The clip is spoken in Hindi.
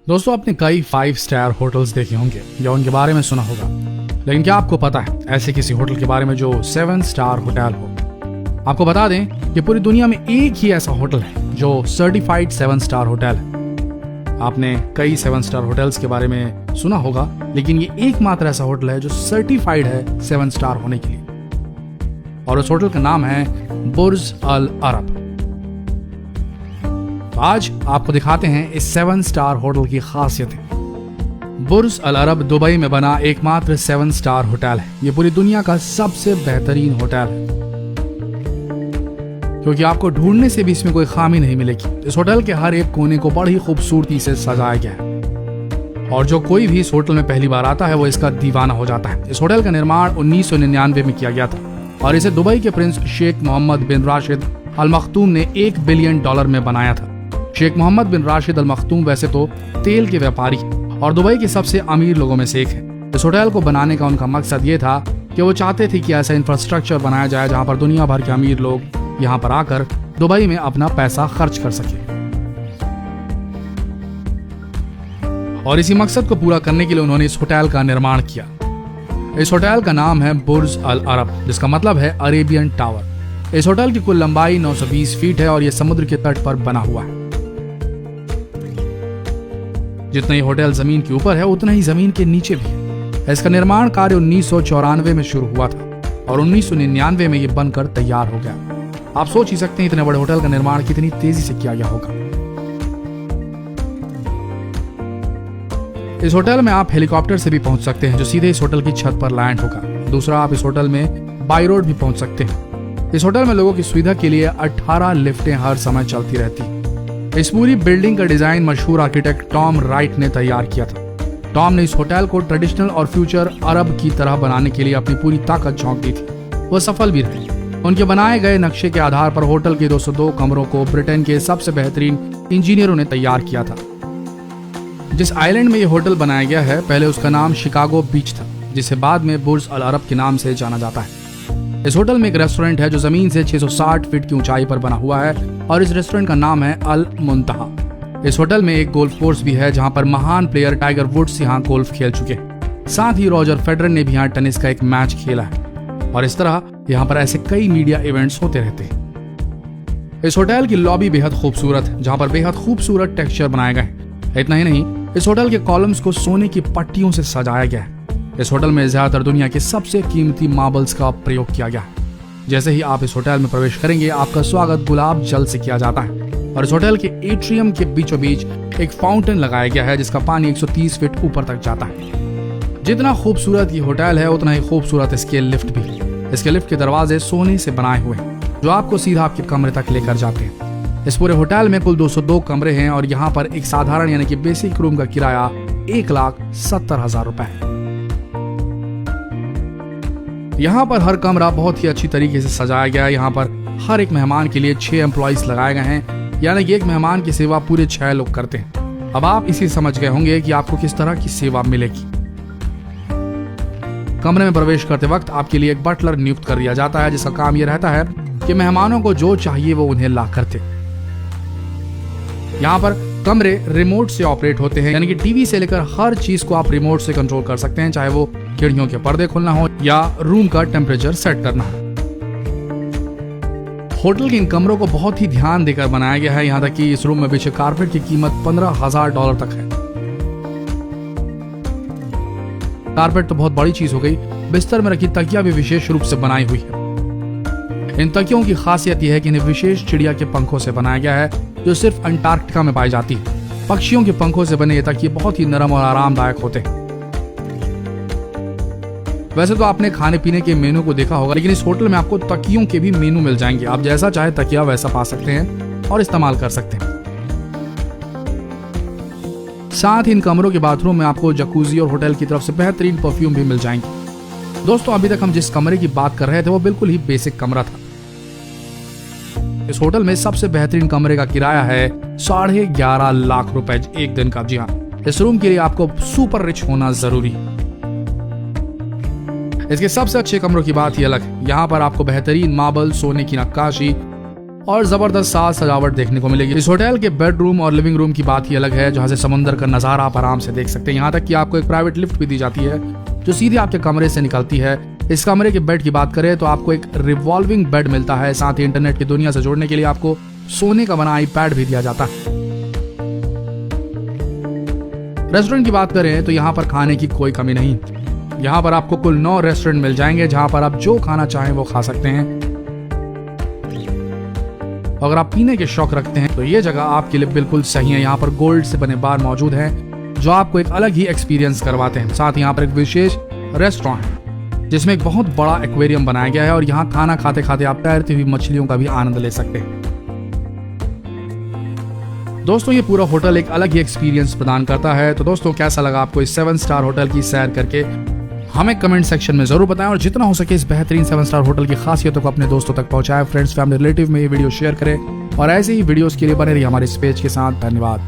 दोस्तों, आपने कई 5 स्टार होटल्स देखे होंगे या उनके बारे में सुना होगा, लेकिन क्या आपको पता है ऐसे किसी होटल के बारे में जो 7 स्टार होटल हो? आपको बता दें कि पूरी दुनिया में एक ही ऐसा होटल है जो सर्टिफाइड 7 स्टार होटल है। आपने कई 7 स्टार होटल्स के बारे में सुना होगा, लेकिन ये एकमात्र ऐसा होटल है जो सर्टिफाइड है 7 स्टार होने के लिए, और उस होटल का नाम है बुर्ज अल अरब। तो आज आपको दिखाते हैं इस 7 स्टार होटल की खासियतें। बुर्ज अल अरब दुबई में बना एकमात्र 7 स्टार होटल है। ये पूरी दुनिया का सबसे बेहतरीन होटल है, क्योंकि आपको ढूंढने से भी इसमें कोई खामी नहीं मिलेगी। इस होटल के हर एक कोने को बड़ी खूबसूरती से सजाया गया है, और जो कोई भी इस होटल में पहली बार आता है वो इसका दीवाना हो जाता है। इस होटल का निर्माण 1999 में किया गया था, और इसे दुबई के प्रिंस शेख मोहम्मद बिन राशिद अल मखतूम ने $1 बिलियन में बनाया था। शेख मोहम्मद बिन राशिद अल मखतूम वैसे तो तेल के व्यापारी और दुबई के सबसे अमीर लोगों में से एक है। इस होटल को बनाने का उनका मकसद ये था कि वो चाहते थे कि ऐसा इंफ्रास्ट्रक्चर बनाया जाए जहां पर दुनिया भर के अमीर लोग यहाँ पर आकर दुबई में अपना पैसा खर्च कर सके। और इसी मकसद को पूरा करने के लिए उन्होंने इस होटल का निर्माण किया। इस होटल का नाम है बुर्ज अल अरब, जिसका मतलब है अरेबियन टावर। इस होटल की कुल लंबाई 920 फीट है और यह समुद्र के तट पर बना हुआ है। जितना ही होटल जमीन के ऊपर है उतना ही जमीन के नीचे भी है। इसका निर्माण कार्य 1994 में शुरू हुआ था और 1999 में यह बनकर तैयार हो गया। आप सोच ही सकते हैं इतने बड़े होटल का निर्माण कितनी तेजी से किया गया होगा। इस होटल में आप हेलीकॉप्टर से भी पहुंच सकते हैं, जो सीधे इस होटल की छत पर लैंड होगा। दूसरा, आप इस होटल में बाई रोड भी पहुंच सकते हैं। इस होटल में लोगों की सुविधा के लिए 18 लिफ्टें हर समय चलती रहती। इस पूरी बिल्डिंग का डिजाइन मशहूर आर्किटेक्ट टॉम राइट ने तैयार किया था। टॉम ने इस होटल को ट्रेडिशनल और फ्यूचर अरब की तरह बनाने के लिए अपनी पूरी ताकत झोंक दी थी। वो सफल भी रहे। उनके बनाए गए नक्शे के आधार पर होटल के 202 कमरों को ब्रिटेन के सबसे बेहतरीन इंजीनियरों ने तैयार किया था। जिस आइलैंड में ये होटल बनाया गया है, पहले उसका नाम शिकागो बीच था, जिसे बाद में बुर्ज अल अरब के नाम से जाना जाता है। इस होटल में एक रेस्टोरेंट है जो जमीन से 660 फीट की ऊंचाई पर बना हुआ है, और इस रेस्टोरेंट का नाम है अल मुंतहा। इस होटल में एक गोल्फ कोर्स भी है, जहां पर महान प्लेयर टाइगर वुड्स यहाँ गोल्फ खेल चुके हैं। साथ ही रॉजर फेडरर ने भी यहाँ टेनिस का एक मैच खेला है, और इस तरह यहाँ पर ऐसे कई मीडिया इवेंट्स होते रहते हैं। इस होटल की लॉबी बेहद खूबसूरत है, जहाँ पर बेहद खूबसूरत टेक्सचर बनाए गए हैं। इतना ही नहीं, इस होटल के कॉलम्स को सोने की पट्टियों से सजाया गया है। इस होटल में ज्यादातर दुनिया के सबसे कीमती मार्बल्स का प्रयोग किया गया है। जैसे ही आप इस होटल में प्रवेश करेंगे, आपका स्वागत गुलाब जल से किया जाता है, और इस होटल के एट्रियम के बीचों बीच एक फाउंटेन लगाया गया है, जिसका पानी 130 फीट ऊपर तक जाता है। जितना खूबसूरत ये होटल है, उतना ही खूबसूरत इसके लिफ्ट भी। इसके लिफ्ट के दरवाजे सोने से बनाए हुए हैं, जो आपको सीधा आपके कमरे तक लेकर जाते हैं। इस पूरे होटल में कुल 202 कमरे हैं, और यहाँ पर एक साधारण यानी कि बेसिक रूम का किराया 1,70,000 रुपए है। यहाँ पर हर कमरा बहुत ही अच्छी तरीके से सजाया गया है। यहाँ पर हर एक मेहमान के लिए 6 एम्प्लॉइज लगाए गए हैं, यानी कि एक मेहमान की सेवा पूरे 6 लोग करते हैं। अब आप इसी समझ गए होंगे कि आपको किस तरह की सेवा मिलेगी। कमरे में प्रवेश करते वक्त आपके लिए एक बटलर नियुक्त कर दिया जाता है, जिसका काम यह रहता है कि मेहमानों को जो चाहिए वो उन्हें ला करते। यहाँ पर कमरे रिमोट से ऑपरेट होते हैं, यानी कि टीवी से लेकर हर चीज को आप रिमोट से कंट्रोल कर सकते हैं, चाहे वो खिड़कियों के पर्दे खोलना हो या रूम का टेम्परेचर सेट करना हो। होटल के इन कमरों को बहुत ही ध्यान देकर बनाया गया है, यहाँ तक कि इस रूम में बिछे कारपेट की कीमत $15,000 तक है। कारपेट तो बहुत बड़ी चीज हो गई, बिस्तर में रखी तकिया भी विशेष रूप से बनाई हुई है। इन तकियों की खासियत यह है कि इन्हें विशेष चिड़िया के पंखों से बनाया गया है, जो सिर्फ अंटार्कटिका में पाई जाती है। पक्षियों के पंखों से बने ये तकिए बहुत ही नरम और आरामदायक होते हैं। वैसे तो आपने खाने पीने के मेनू को देखा होगा, लेकिन इस होटल में आपको तकियों के भी मेनू मिल जाएंगे। आप जैसा चाहे तकिया वैसा पा सकते हैं और इस्तेमाल कर सकते हैं। साथ ही इन कमरों के बाथरूम में आपको जकूजी और होटल की तरफ से बेहतरीन परफ्यूम भी मिल जाएंगे। दोस्तों, अभी तक हम जिस कमरे की बात कर रहे थे वो बिल्कुल ही बेसिक कमरा था। इस होटल में सबसे बेहतरीन कमरे का किराया है 11.5 लाख रुपए एक दिन का। जी हाँ, इस रूम के लिए आपको सुपर रिच होना जरूरी है। इसके सबसे अच्छे कमरों की बात ही अलग है। यहाँ पर आपको बेहतरीन मार्बल, सोने की नक्काशी, और जबरदस्त साज सजावट देखने को मिलेगी। इस होटल के बेडरूम और लिविंग रूम की बात ही अलग है, जहाँ से समुद्र का नजारा आप आराम से देख सकते हैं। यहाँ तक कि आपको एक प्राइवेट लिफ्ट भी दी जाती है जो सीधे आपके कमरे से निकलती है। इस कमरे के बेड की बात करें तो आपको एक रिवॉल्विंग बेड मिलता है। साथ ही इंटरनेट की दुनिया से जोड़ने के लिए आपको सोने का बना आईपैड भी दिया जाता है। रेस्टोरेंट की बात करें तो यहाँ पर खाने की कोई कमी नहीं। यहाँ पर आपको कुल 9 रेस्टोरेंट मिल जाएंगे जहाँ पर आप जो खाना चाहें वो खा सकते हैं। अगर आप पीने के शौक रखते हैं तो ये जगह आपके लिए बिल्कुल सही है। यहाँ पर गोल्ड से बने बार मौजूद हैं जो आपको एक अलग ही एक्सपीरियंस करवाते हैं। साथ ही यहाँ पर एक विशेष रेस्टोरेंट है जिसमें एक बहुत बड़ा एक्वेरियम बनाया गया है और यहाँ खाना खाते खाते आप तैरती हुई मछलियों का भी आनंद ले सकते हैं। दोस्तों ये पूरा होटल एक अलग ही एक्सपीरियंस प्रदान करता है। तो दोस्तों कैसा लगा आपको इस 7 स्टार होटल की सैर करके, हमें कमेंट सेक्शन में जरूर बताएं और जितना हो सके इस बेहतरीन 7 स्टार होटल की खासियतों को अपने दोस्तों तक पहुंचाएं। फ्रेंड्स, फैमिली, रिलेटिव में ये वीडियो शेयर करें और ऐसे ही वीडियोस के लिए बने रहिए हमारे इस पेज के साथ। धन्यवाद।